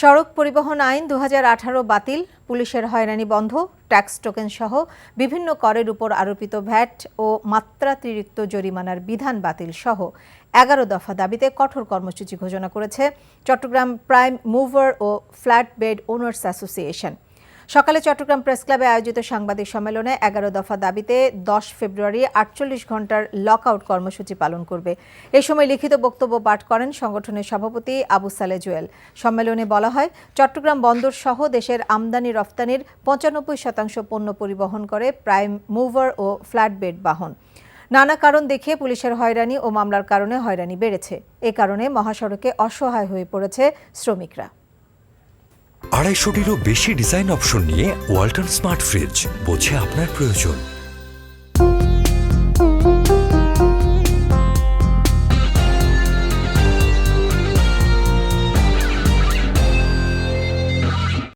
সড়ক পরিবহন আইন ২০১৮ বাতিল, পুলিশের হয়রানি বন্ধ, ট্যাক্স টোকেন সহ বিভিন্ন করের উপর আরোপিত ভ্যাট ও মাত্রাতিরিক্ত জরিমানার বিধান বাতিল সহ ১১ দফা দাবিতে কঠোর কর্মসূচি ঘোষণা করেছে চট্টগ্রাম প্রাইম মুভার ও ফ্ল্যাট বেড ওনার্স অ্যাসোসিয়েশন। সকালে চট্টগ্রাম প্রেস ক্লাবে আয়োজিত সাংবাদিক সম্মেলনে ১১ দফা দাবিতে ১০ ফেব্রুয়ারি ৪৮ ঘণ্টার লকআউট কর্মসূচি পালন করবে। এ সময় লিখিত বক্তব্য পাঠ করেন সংগঠনের সভাপতি আবু সালে জুয়েল। সম্মেলনে বলা হয়, চট্টগ্রাম বন্দর সহ দেশের আমদানি রফতানির ৯৫% পণ্য পরিবহন করে প্রাইম মুভার ও ফ্ল্যাট বেড বাহন। নানা কারণ দেখিয়ে পুলিশের হয়রানি ও মামলার কারণে হয়রানি বেড়েছে। এ কারণে মহাসড়কে অসহায় হয়ে পড়েছে শ্রমিকরা। ২৫০টিরও বেশি ডিজাইন অপশন নিয়ে ওয়ালটন স্মার্ট ফ্রিজ, বোঝে আপনার প্রয়োজন।